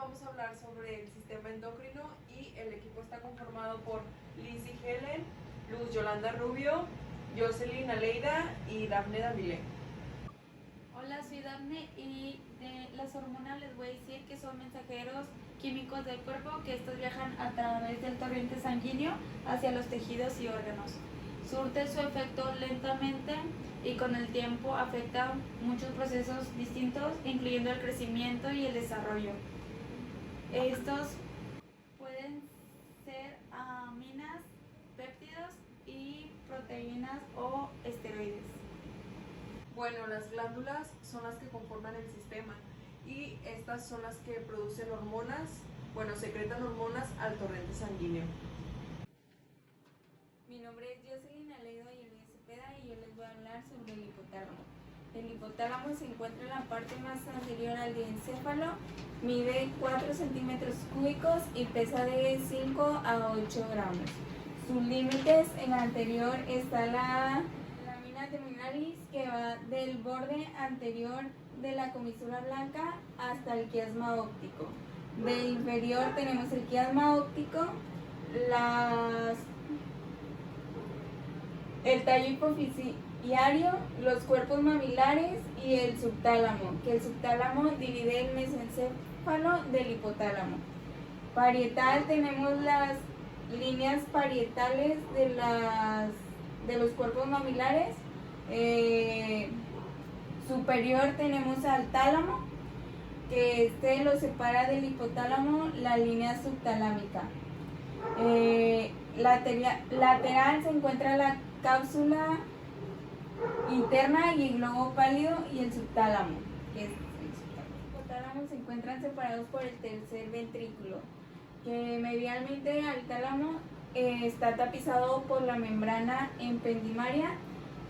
vamos a hablar sobre el sistema endocrino y el equipo está conformado por Lizzy Helen, Luz Yolanda Rubio, Jocelyn Aleida y Dafne Davile. Hola, soy Dafne y de las hormonas les voy a decir que son mensajeros químicos del cuerpo, que estos viajan a través del torrente sanguíneo hacia los tejidos y órganos. Surte su efecto lentamente y con el tiempo afecta muchos procesos distintos, incluyendo el crecimiento y el desarrollo. Estos pueden ser aminas, péptidos y proteínas o esteroides. Bueno, las glándulas son las que conforman el sistema y estas son las que producen hormonas, secretan hormonas al torrente sanguíneo. Mi nombre es Jocelyn Aleida y Cepeda y yo les voy a hablar sobre el hipotálamo. El hipotálamo se encuentra en la parte más anterior al diencéfalo, mide 4 centímetros cúbicos y pesa de 5 a 8 gramos. Sus límites, en la anterior está la lamina terminalis, que va del borde anterior de la comisura blanca hasta el quiasma óptico. De inferior tenemos el quiasma óptico, el tallo hipofisiario, los cuerpos mamilares y el subtálamo, que el subtálamo divide el mesencéfalo del hipotálamo. Parietal, tenemos las líneas parietales de los cuerpos mamilares. Superior tenemos al tálamo, que lo separa del hipotálamo la línea subtalámica. Lateral se encuentra la cápsula interna y el globo pálido y el subtálamo, que es el subtálamo. Los hipotálamos se encuentran separados por el tercer ventrículo, que medialmente al tálamo está tapizado por la membrana ependimaria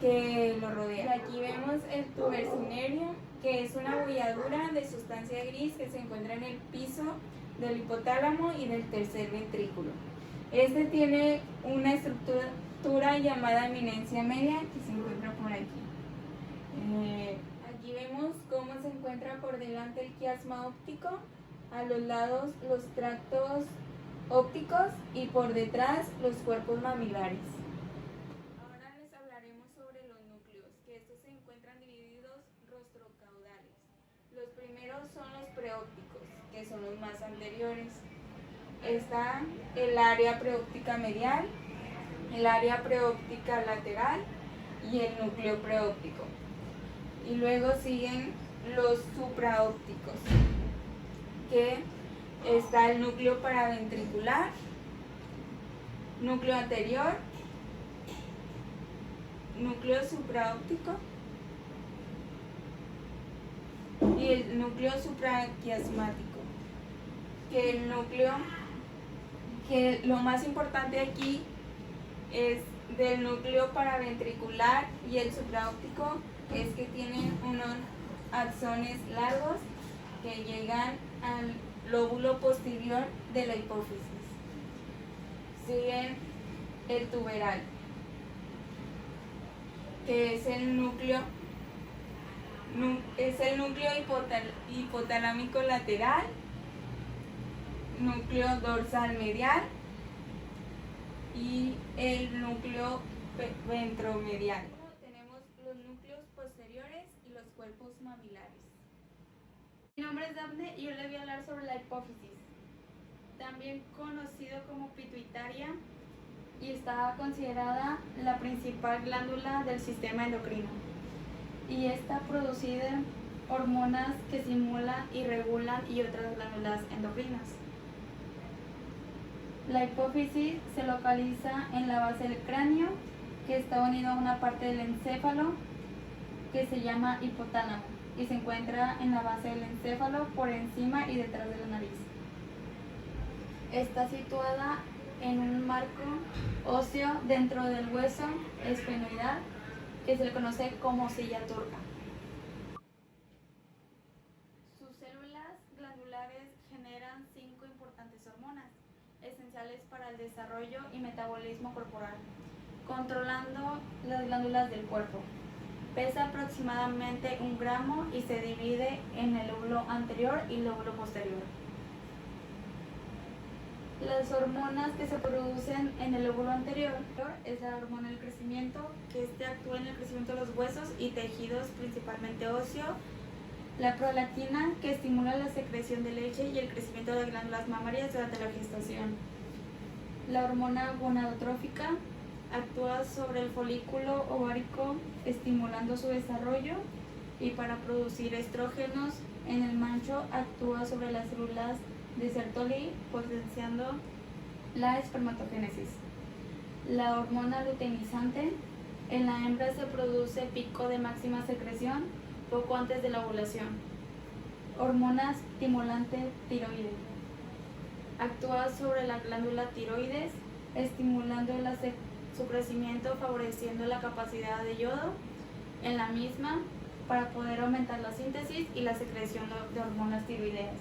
que lo rodea. Y aquí vemos el tubercinerio, que es una bolladura de sustancia gris que se encuentra en el piso del hipotálamo y del tercer ventrículo. Este tiene una estructura llamada eminencia media, que se encuentra por aquí. Aquí vemos cómo se encuentra por delante el quiasma óptico, a los lados los tractos ópticos y por detrás los cuerpos mamilares. Ahora les hablaremos sobre los núcleos, que estos se encuentran divididos rostrocaudales. Los primeros son los preópticos, que son los más anteriores. Está el área preóptica medial, el área preóptica lateral y el núcleo preóptico. Y luego siguen los supraópticos, que está el núcleo paraventricular, núcleo anterior, núcleo supraóptico y el núcleo supraquiasmático, que lo más importante aquí es del núcleo paraventricular y el supraóptico, es que tienen unos axones largos que llegan al lóbulo posterior de la hipófisis. Siguen el tuberal, que es el núcleo hipotalámico lateral, núcleo dorsal medial y el núcleo ventromedial. Tenemos los núcleos posteriores y los cuerpos mamilares. Mi nombre es Dafne y yo les voy a hablar sobre la hipófisis, también conocido como pituitaria, y está considerada la principal glándula del sistema endocrino. Y está producida hormonas que estimulan y regulan y otras glándulas endocrinas. La hipófisis se localiza en la base del cráneo, que está unido a una parte del encéfalo que se llama hipotálamo y se encuentra en la base del encéfalo por encima y detrás de la nariz. Está situada en un marco óseo dentro del hueso esfenoidal, que se le conoce como silla turca. Sus células glandulares generan 5 importantes hormonas, esenciales para el desarrollo y metabolismo corporal, controlando las glándulas del cuerpo. Pesa aproximadamente 1 gramo y se divide en el lóbulo anterior y lóbulo posterior. Las hormonas que se producen en el óvulo anterior es la hormona del crecimiento, que actúa en el crecimiento de los huesos y tejidos, principalmente óseo. La prolactina, que estimula la secreción de leche y el crecimiento de las glándulas mamarias durante la gestación. La hormona gonadotrófica actúa sobre el folículo ovárico, estimulando su desarrollo, y para producir estrógenos en el macho actúa sobre las células de Sertoli, potenciando la espermatogénesis. La hormona luteinizante, en la hembra se produce pico de máxima secreción poco antes de la ovulación. Hormona estimulante tiroides, actúa sobre la glándula tiroides, estimulando su crecimiento, favoreciendo la capacidad de yodo en la misma para poder aumentar la síntesis y la secreción de hormonas tiroideas.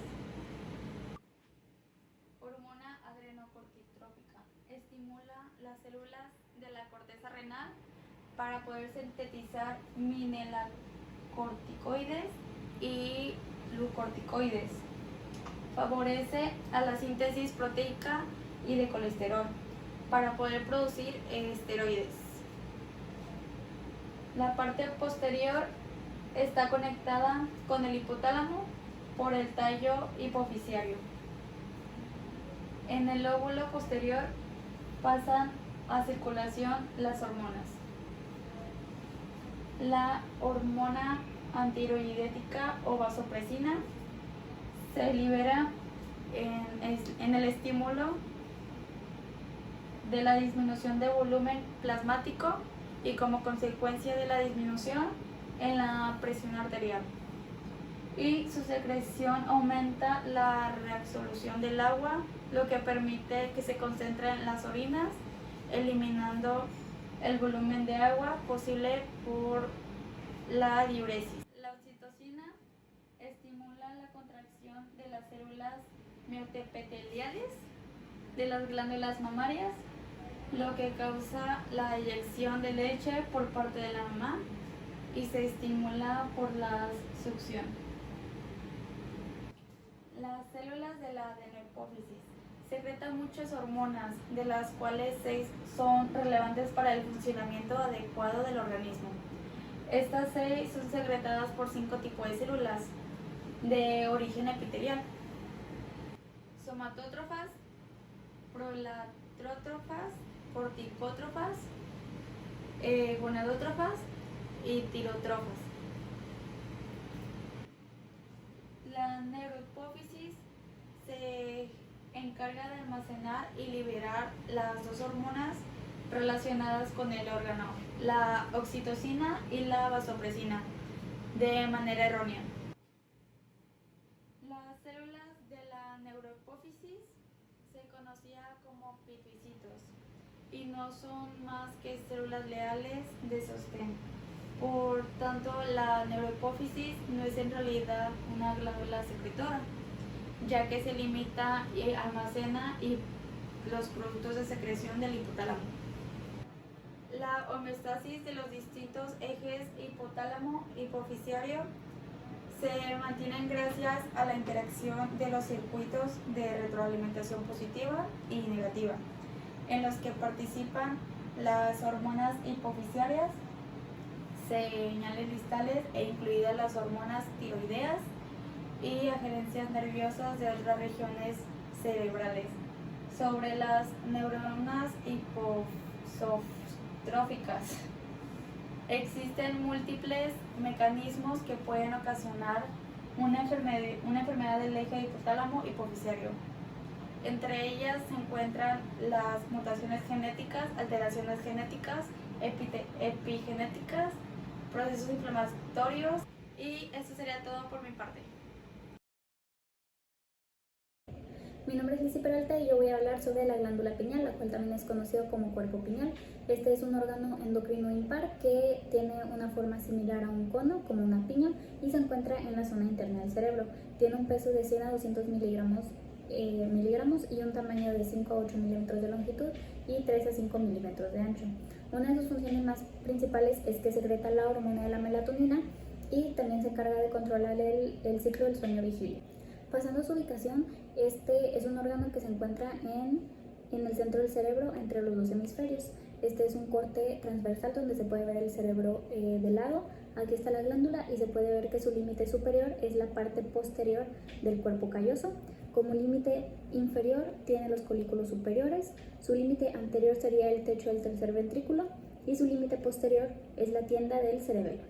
Hormona adrenocorticotrópica, estimula las células de la corteza renal para poder sintetizar mineralocorticoides y glucocorticoides. Favorece a la síntesis proteica y de colesterol para poder producir esteroides. La parte posterior está conectada con el hipotálamo por el tallo hipofisiario. En el lóbulo posterior pasan a circulación las hormonas. La hormona antiroidética o vasopresina se libera en el estímulo de la disminución de volumen plasmático y como consecuencia de la disminución en la presión arterial. Y su secreción aumenta la reabsorción del agua, lo que permite que se concentre en las orinas, eliminando el volumen de agua posible por la diuresis. La oxitocina estimula la contracción de las células miotepiteliales de las glándulas mamarias, lo que causa la eyección de leche por parte de la mamá y se estimula por la succión. Las células de la adenohipófisis secretan muchas hormonas, de las cuales 6 son relevantes para el funcionamiento adecuado del organismo. Estas 6 son secretadas por 5 tipos de células de origen epitelial: somatótrofas, prolatrótrofas, corticótrofas, gonadótrofas y tirotrofas. La neurohipófisis se encarga de almacenar y liberar las 2 hormonas relacionadas con el órgano, la oxitocina y la vasopresina, de manera errónea. Las células de la neurohipófisis se conocía como pituicitos y no son más que células leales de sostén. Por tanto, la neurohipófisis no es en realidad una glándula secretora, ya que se limita y almacena los productos de secreción del hipotálamo. La homeostasis de los distintos ejes hipotálamo-hipofisiario se mantienen gracias a la interacción de los circuitos de retroalimentación positiva y negativa, en los que participan las hormonas hipofisiarias, señales distales e incluidas las hormonas tiroideas y agencias nerviosas de otras regiones cerebrales. Sobre las neuronas hipotróficas, existen múltiples mecanismos que pueden ocasionar una enfermedad del eje hipotálamo hipofisiario. Entre ellas se encuentran las mutaciones genéticas, alteraciones genéticas, epigenéticas, procesos inflamatorios, y esto sería todo por mi parte. Mi nombre es Lizy Peralta y yo voy a hablar sobre la glándula pineal, la cual también es conocido como cuerpo pineal. Este es un órgano endocrino impar que tiene una forma similar a un cono, como una piña, y se encuentra en la zona interna del cerebro. Tiene un peso de 100 a 200 miligramos y un tamaño de 5 a 8 milímetros de longitud y 3 a 5 milímetros de ancho. Una de sus funciones más principales es que secreta la hormona de la melatonina y también se encarga de controlar el ciclo del sueño vigilia. Pasando a su ubicación, este es un órgano que se encuentra en el centro del cerebro, entre los dos hemisferios. Este es un corte transversal donde se puede ver el cerebro de lado. Aquí está la glándula y se puede ver que su límite superior es la parte posterior del cuerpo calloso. Como límite inferior tiene los colículos superiores, su límite anterior sería el techo del tercer ventrículo y su límite posterior es la tienda del cerebelo.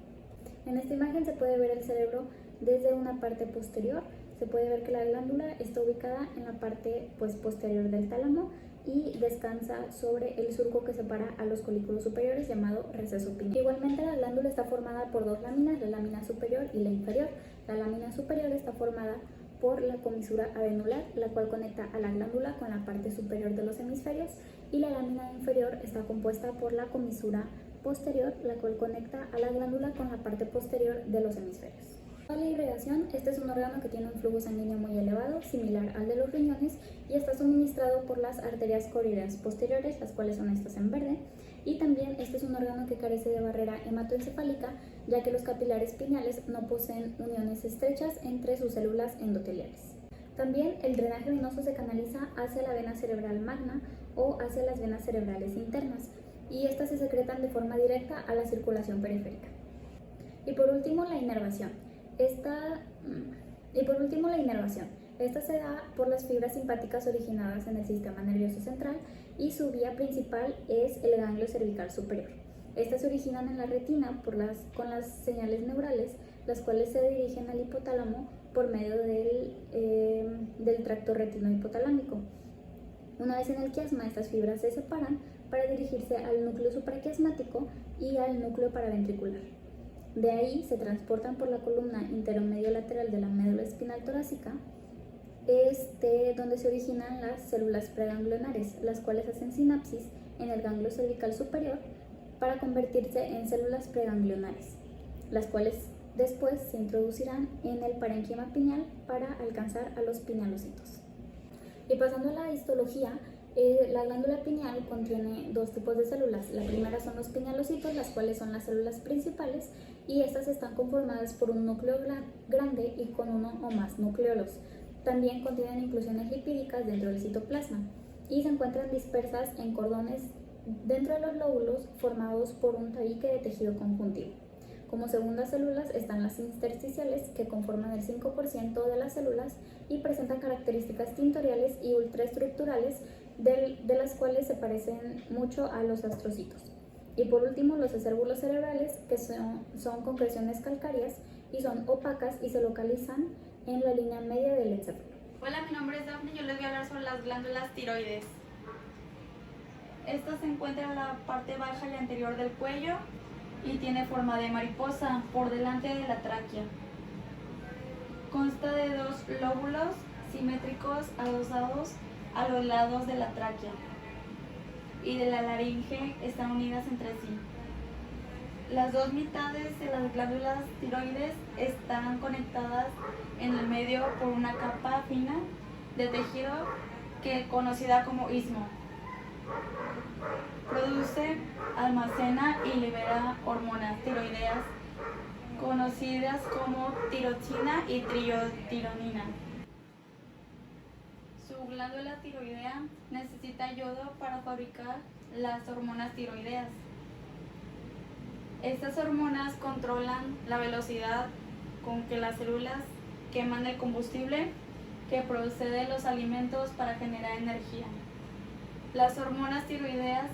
En esta imagen se puede ver el cerebro desde una parte posterior. Se puede ver que la glándula está ubicada en la parte posterior del tálamo y descansa sobre el surco que separa a los colículos superiores llamado receso pineal. Igualmente la glándula está formada por dos láminas, la lámina superior y la inferior. La lámina superior está formada por la comisura avenular, la cual conecta a la glándula con la parte superior de los hemisferios, y la lámina inferior está compuesta por la comisura posterior, la cual conecta a la glándula con la parte posterior de los hemisferios. Para la irrigación, este es un órgano que tiene un flujo sanguíneo muy elevado, similar al de los riñones, y está suministrado por las arterias coroidales posteriores, las cuales son estas en verde, y también este es un órgano que carece de barrera hematoencefálica, ya que los capilares pineales no poseen uniones estrechas entre sus células endoteliales. También el drenaje venoso se canaliza hacia la vena cerebral magna o hacia las venas cerebrales internas, y estas se secretan de forma directa a la circulación periférica. Y por último, la inervación. Esta se da por las fibras simpáticas originadas en el sistema nervioso central y su vía principal es el ganglio cervical superior. Estas se originan en la retina con las señales neurales, las cuales se dirigen al hipotálamo por medio del tracto retino-hipotalámico. Una vez en el quiasma, estas fibras se separan para dirigirse al núcleo supraquiasmático y al núcleo paraventricular. De ahí se transportan por la columna intermedio-lateral de la médula espinal torácica, donde se originan las células preganglionares, las cuales hacen sinapsis en el ganglio cervical superior para convertirse en células preganglionares, las cuales después se introducirán en el parénquima pineal para alcanzar a los pinealocitos. Y pasando a la histología, la glándula pineal contiene dos tipos de células. La primera son los pinealocitos, las cuales son las células principales, y estas están conformadas por un núcleo grande y con uno o más nucleolos. También contienen inclusiones lipídicas dentro del citoplasma y se encuentran dispersas en cordones dentro de los lóbulos formados por un tabique de tejido conjuntivo. Como segundas células están las intersticiales, que conforman el 5% de las células y presentan características tintoriales y ultraestructurales, de las cuales se parecen mucho a los astrocitos. Y por último, los acérbulos cerebrales, que son concreciones calcáreas y son opacas y se localizan en la línea media del encéfalo. Hola, mi nombre es Daphne y yo les voy a hablar sobre las glándulas tiroides. Esta se encuentra en la parte baja y anterior del cuello y tiene forma de mariposa por delante de la tráquea. Consta de dos lóbulos simétricos adosados a los lados de la tráquea y de la laringe, están unidas entre sí. Las dos mitades de las glándulas tiroides están conectadas en el medio por una capa fina de tejido conocida como istmo. Produce, almacena y libera hormonas tiroideas conocidas como tiroxina y triotironina. Su glándula tiroidea necesita yodo para fabricar las hormonas tiroideas. Estas hormonas controlan la velocidad con que las células queman el combustible que procede los alimentos para generar energía. Las hormonas tiroideas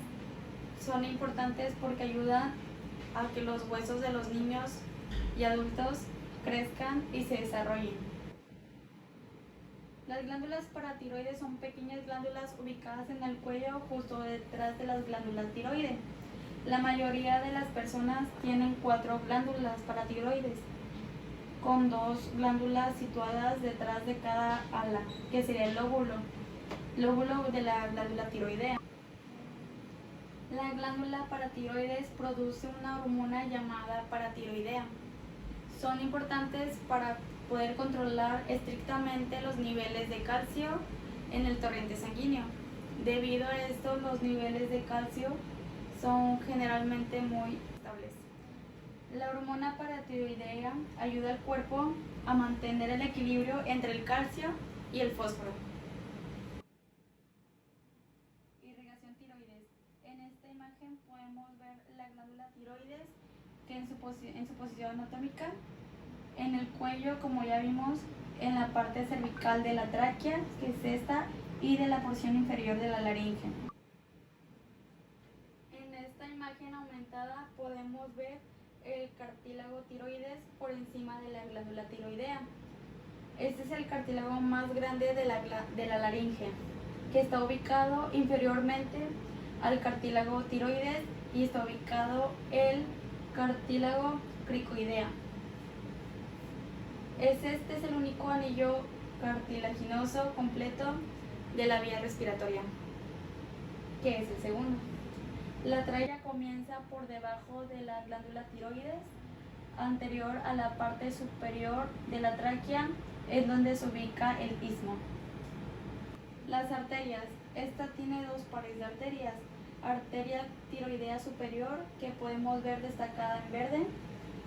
son importantes porque ayudan a que los huesos de los niños y adultos crezcan y se desarrollen. Las glándulas paratiroides son pequeñas glándulas ubicadas en el cuello justo detrás de las glándulas tiroides. La mayoría de las personas tienen 4 glándulas paratiroides, con 2 glándulas situadas detrás de cada ala, que sería el lóbulo de la glándula tiroidea. La glándula paratiroides produce una hormona llamada paratiroidea. Son importantes para poder controlar estrictamente los niveles de calcio en el torrente sanguíneo. Debido a esto, los niveles de calcio son generalmente muy estables. La hormona paratiroidea ayuda al cuerpo a mantener el equilibrio entre el calcio y el fósforo. Irrigación tiroides. En esta imagen podemos ver la glándula tiroides que en su posición anatómica, en el cuello, como ya vimos, en la parte cervical de la tráquea, que es esta, y de la porción inferior de la laringe. En esta imagen aumentada podemos ver el cartílago tiroides por encima de la glándula tiroidea. Este es el cartílago más grande de la laringe, que está ubicado inferiormente al cartílago tiroides y está ubicado el cartílago cricoidea. Este es el único anillo cartilaginoso completo de la vía respiratoria, que es el segundo. La tráquea comienza por debajo de la glándula tiroides, anterior a la parte superior de la tráquea, es donde se ubica el istmo. Las arterias. Esta tiene dos pares de arterias. Arteria tiroidea superior, que podemos ver destacada en verde,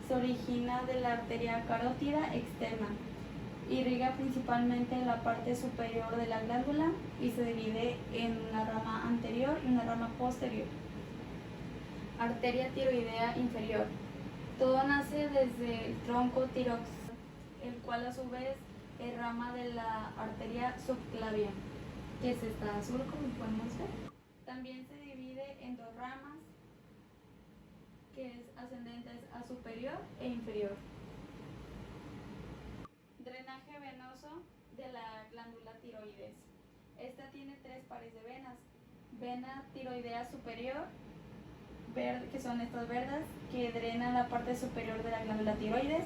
se origina de la arteria carótida externa. Irriga principalmente la parte superior de la glándula y se divide en una rama anterior y una rama posterior. Arteria tiroidea inferior. Todo nace desde el tronco tiroides, el cual a su vez es rama de la arteria subclavia, que es esta azul, como podemos ver. También se divide en dos ramas, que es ascendentes a superior e inferior. Drenaje venoso de la glándula tiroides. Esta tiene tres pares de venas. Vena tiroidea superior, que son estas verdes, que drenan la parte superior de la glándula tiroides.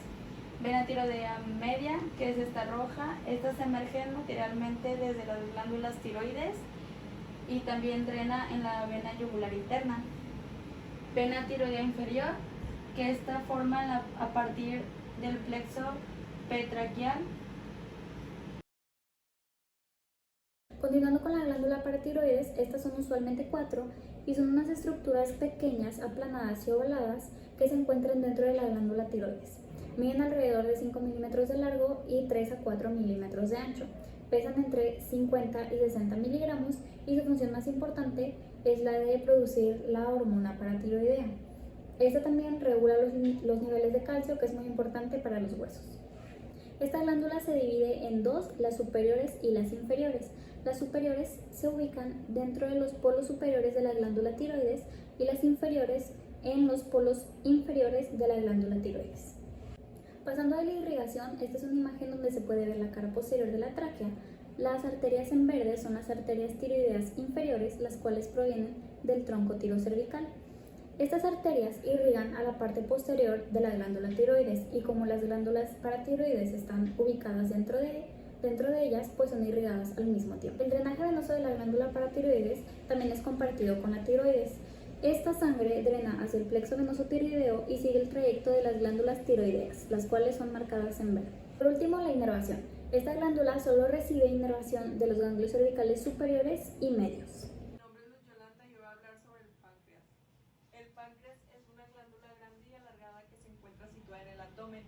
Vena tiroidea media, que es esta roja. Estas emergen lateralmente desde las glándulas tiroides y también drena en la vena yugular interna. Vena tiroidea inferior, que esta forma a partir del plexo petraquial. Continuando con la glándula paratiroides, estas son usualmente 4 y son unas estructuras pequeñas, aplanadas y ovaladas que se encuentran dentro de la glándula tiroides. Miden alrededor de 5 milímetros de largo y 3 a 4 milímetros de ancho. Pesan entre 50 y 60 miligramos y su función más importante es la de producir la hormona paratiroidea. Esta también regula los niveles de calcio, que es muy importante para los huesos. Esta glándula se divide en dos, las superiores y las inferiores. Las superiores se ubican dentro de los polos superiores de la glándula tiroides y las inferiores en los polos inferiores de la glándula tiroides. Pasando a la irrigación, esta es una imagen donde se puede ver la cara posterior de la tráquea. Las arterias en verde son las arterias tiroideas inferiores, las cuales provienen del tronco tirocervical. Estas arterias irrigan a la parte posterior de la glándula tiroides y como las glándulas paratiroides están ubicadas dentro de ellas, pues son irrigadas al mismo tiempo. El drenaje venoso de la glándula paratiroides también es compartido con la tiroides. Esta sangre drena hacia el plexo venoso tiroideo y sigue el trayecto de las glándulas tiroideas, las cuales son marcadas en verde. Por último, la inervación. Esta glándula solo recibe inervación de los ganglios cervicales superiores y medios. Mi nombre es Luz Yolanda y yo voy a hablar sobre el páncreas. El páncreas es una glándula grande y alargada que se encuentra situada en el abdomen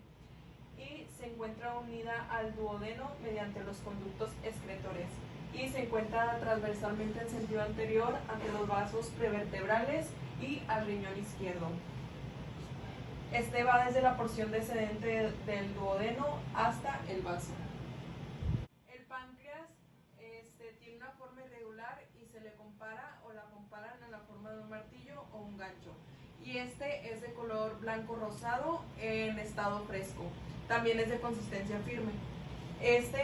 y se encuentra unida al duodeno mediante los conductos excretores y se encuentra transversalmente en sentido anterior ante los vasos prevertebrales y al riñón izquierdo. Este va desde la porción descendente del duodeno hasta el vaso. El páncreas tiene una forma irregular y se le compara o la comparan a la forma de un martillo o un gancho. Y este es de color blanco rosado en estado fresco. También es de consistencia firme. Este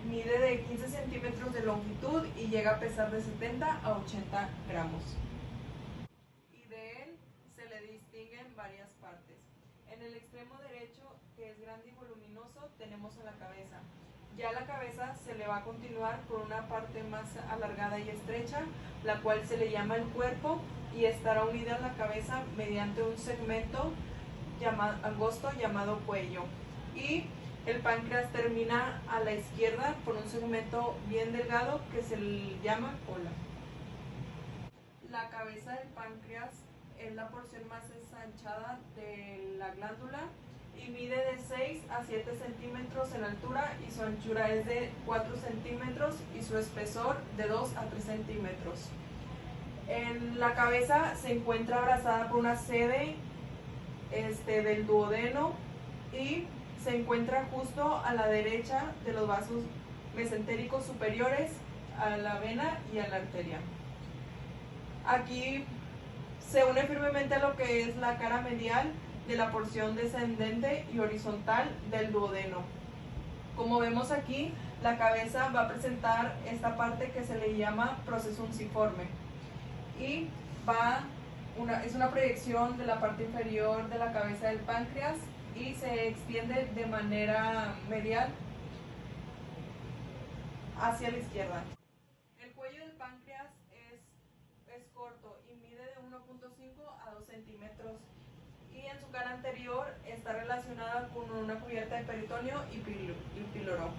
mide de 15 centímetros de longitud y llega a pesar de 70 a 80 gramos. Y de él se le distinguen varias partes. En el extremo derecho, que es grande y voluminoso, tenemos a la cabeza. Ya la cabeza se le va a continuar por una parte más alargada y estrecha, la cual se le llama el cuerpo y estará unida a la cabeza mediante un segmento angosto llamado cuello. Y el páncreas termina a la izquierda por un segmento bien delgado que se le llama cola. La cabeza del páncreas es la porción más ensanchada de la glándula y mide de 6 a 7 centímetros en altura y su anchura es de 4 centímetros y su espesor de 2 a 3 centímetros. En la cabeza se encuentra abrazada por una sede del duodeno y se encuentra justo a la derecha de los vasos mesentéricos superiores, a la vena y a la arteria. Aquí se une firmemente a lo que es la cara medial de la porción descendente y horizontal del duodeno. Como vemos aquí, la cabeza va a presentar esta parte que se le llama proceso unciforme y es una proyección de la parte inferior de la cabeza del páncreas y se extiende de manera medial hacia la izquierda. El cuello del páncreas es corto y mide de 1.5 a 2 centímetros y en su cara anterior está relacionada con una cubierta de peritoneo y píloro.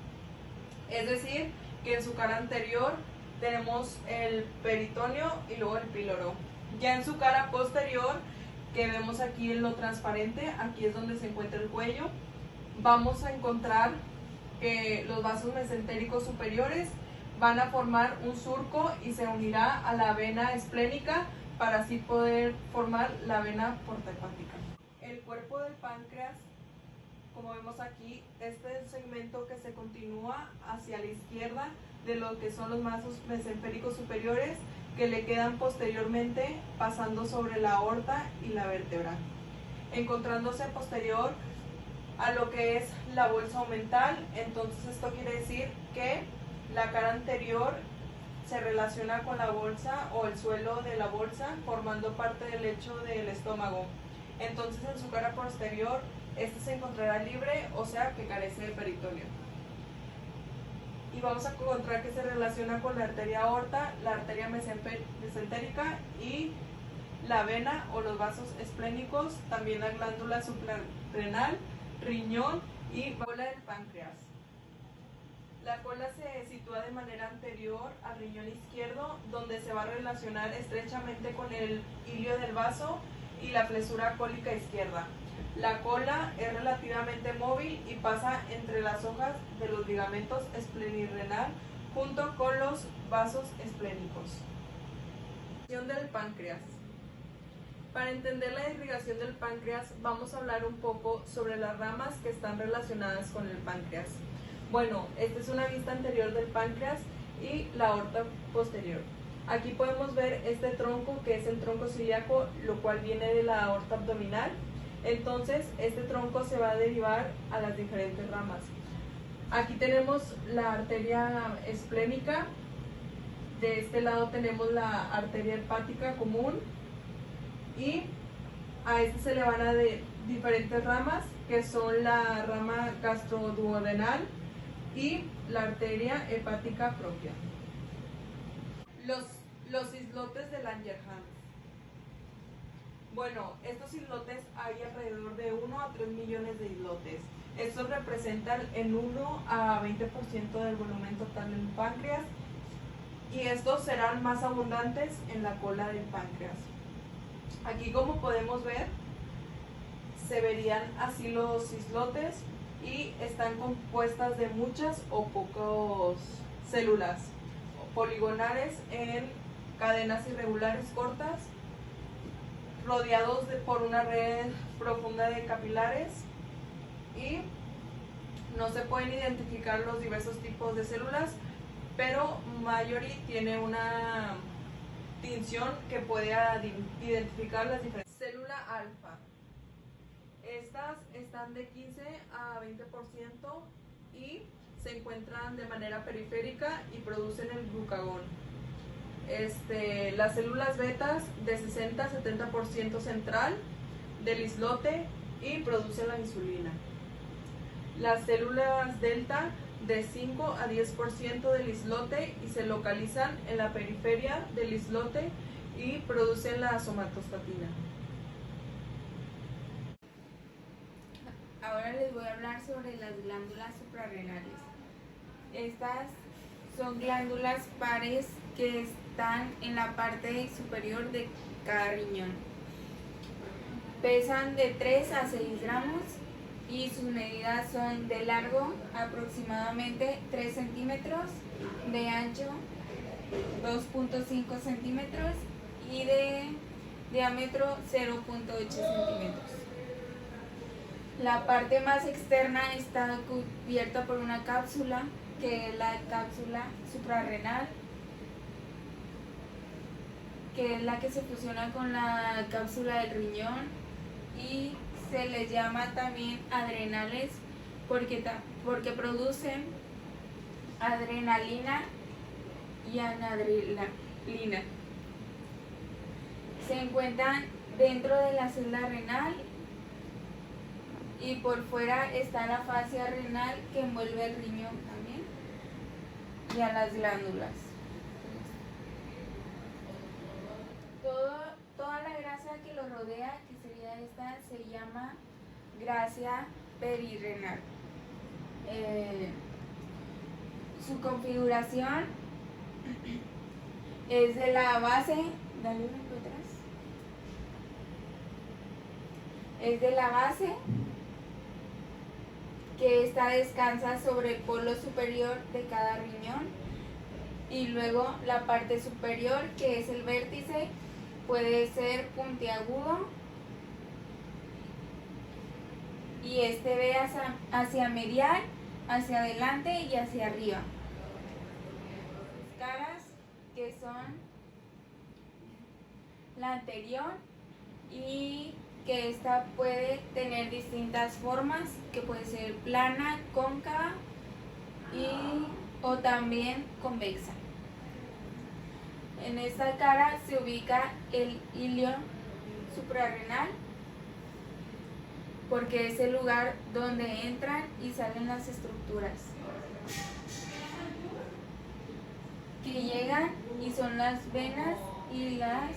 Es decir, que en su cara anterior tenemos el peritoneo y luego el píloro. Ya en su cara posterior, que vemos aquí en lo transparente, aquí es donde se encuentra el cuello, vamos a encontrar que los vasos mesentéricos superiores van a formar un surco y se unirá a la vena esplénica para así poder formar la vena porta-hepática. El cuerpo del páncreas, como vemos aquí, este es el segmento que se continúa hacia la izquierda de lo que son los vasos mesentéricos superiores que le quedan posteriormente pasando sobre la aorta y la vértebra, encontrándose posterior a lo que es la bolsa aumental. Entonces esto quiere decir que la cara anterior se relaciona con la bolsa o el suelo de la bolsa formando parte del lecho del estómago. Entonces en su cara posterior este se encontrará libre, o sea que carece de peritoneo. Y vamos a encontrar que se relaciona con la arteria aorta, la arteria mesentérica y la vena o los vasos esplénicos, también la glándula suprarrenal, riñón y cola del páncreas. La cola se sitúa de manera anterior al riñón izquierdo, donde se va a relacionar estrechamente con el hilio del vaso y la flexura cólica izquierda. La cola es relativamente móvil y pasa entre las hojas de los ligamentos esplenirrenal junto con los vasos esplénicos. Irrigación del páncreas. Para entender la irrigación del páncreas vamos a hablar un poco sobre las ramas que están relacionadas con el páncreas. Bueno, esta es una vista anterior del páncreas y la aorta posterior. Aquí podemos ver este tronco que es el tronco ciliaco, lo cual viene de la aorta abdominal. Entonces este tronco se va a derivar a las diferentes ramas. Aquí tenemos la arteria esplénica, de este lado tenemos la arteria hepática común y a este se le van a de diferentes ramas que son la rama gastroduodenal y la arteria hepática propia. Los islotes de Langerhans. Bueno, estos islotes hay alrededor de 1 a 3 millones de islotes. Estos representan en 1 a 20% del volumen total del páncreas y estos serán más abundantes en la cola del páncreas. Aquí, como podemos ver, se verían así los islotes y están compuestas de muchas o pocas células poligonales en cadenas irregulares cortas, rodeados por una red profunda de capilares y no se pueden identificar los diversos tipos de células, pero Mallory tiene una tinción que puede identificar las diferentes. Célula alfa. Estas están de 15 a 20% y se encuentran de manera periférica y producen el glucagón. Las células betas de 60 a 70% central del islote y producen la insulina. Las células delta de 5 a 10% del islote y se localizan en la periferia del islote y producen la somatostatina. Ahora les voy a hablar sobre las glándulas suprarrenales. Estas son glándulas pares que están en la parte superior de cada riñón. Pesan de 3 a 6 gramos y sus medidas son de largo aproximadamente 3 centímetros, de ancho 2.5 centímetros y de diámetro 0.8 centímetros. La parte más externa está cubierta por una cápsula, que es la cápsula suprarrenal, que es la que se fusiona con la cápsula del riñón, y se les llama también adrenales porque producen adrenalina y anadrenalina. Se encuentran dentro de la célula renal y por fuera está la fascia renal que envuelve el riñón también y a las glándulas. Toda la grasa que lo rodea, que sería esta, se llama grasa perirrenal. Su configuración es de la base, dale una para atrás, es de la base, que esta descansa sobre el polo superior de cada riñón, y luego la parte superior, que es el vértice, puede ser puntiagudo y este ve hacia medial, hacia adelante y hacia arriba. Caras, que son la anterior, y que esta puede tener distintas formas, que puede ser plana, cóncava o también convexa. En esta cara se ubica el hilio suprarrenal, porque es el lugar donde entran y salen las estructuras que llegan, y son las venas y las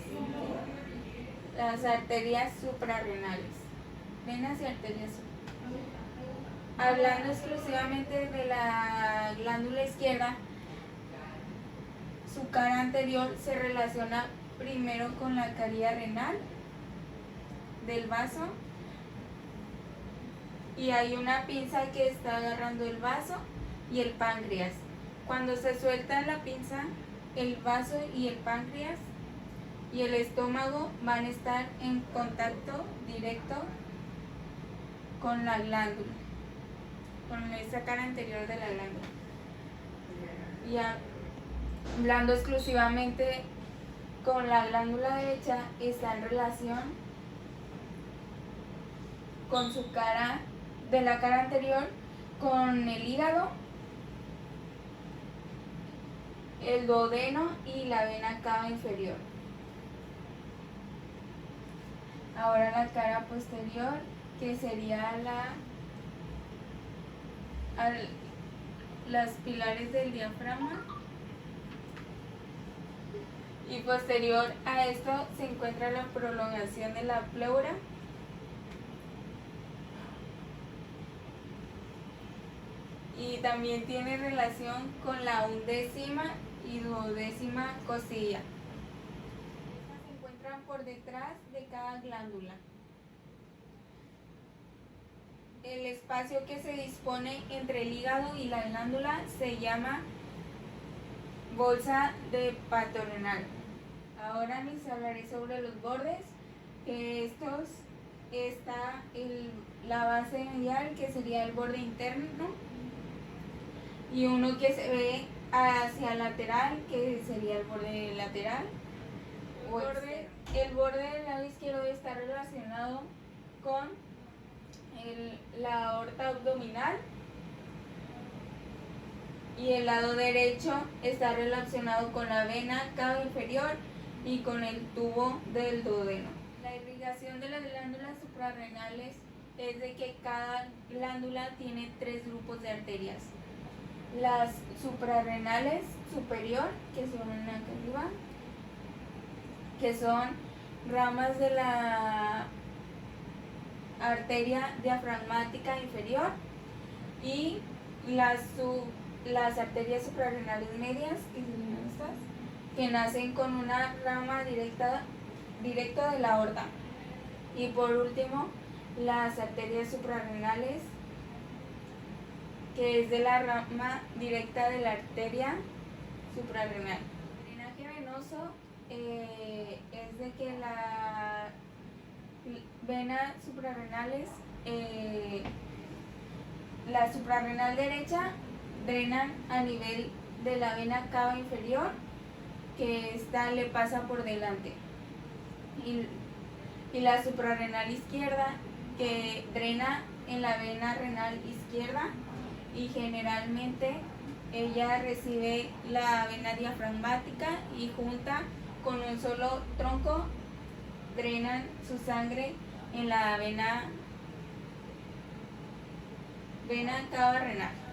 arterias suprarrenales. Venas y arterias suprarrenales. Hablando exclusivamente de la glándula izquierda, su cara anterior se relaciona primero con la caría renal del vaso, y hay una pinza que está agarrando el vaso y el páncreas. Cuando se suelta la pinza, el vaso y el páncreas y el estómago van a estar en contacto directo con la glándula, con esa cara anterior de la glándula. Y hablando exclusivamente con la glándula derecha, está en relación con su cara, de la cara anterior, con el hígado, el duodeno y la vena cava inferior. Ahora la cara posterior, que sería las pilares del diafragma. Y posterior a esto se encuentra la prolongación de la pleura. Y también tiene relación con la 11ª y 12ª costilla. Estas se encuentran por detrás de cada glándula. El espacio que se dispone entre el hígado y la glándula se llama bolsa de hepatorenal. Ahora les hablaré sobre los bordes, que estos está la base medial, que sería el borde interno, y uno que se ve hacia lateral, que sería el borde lateral. El borde del lado izquierdo está relacionado con la aorta abdominal, y el lado derecho está relacionado con la vena cava inferior y con el tubo del duodeno. La irrigación de las glándulas suprarrenales es de que cada glándula tiene 3 grupos de arterias. Las suprarrenales superior, que son acá arriba, que son ramas de la arteria diafragmática inferior, y las arterias suprarrenales medias, que serían estas, que nacen con una rama directa de la aorta. Y por último, las arterias suprarrenales, que es de la rama directa de la arteria suprarrenal. El drenaje venoso es de que la vena suprarrenales, la suprarrenal derecha drena a nivel de la vena cava inferior, que esta le pasa por delante, y la suprarrenal izquierda, que drena en la vena renal izquierda, y generalmente ella recibe la vena diafragmática y junta con un solo tronco drenan su sangre en la vena cava renal.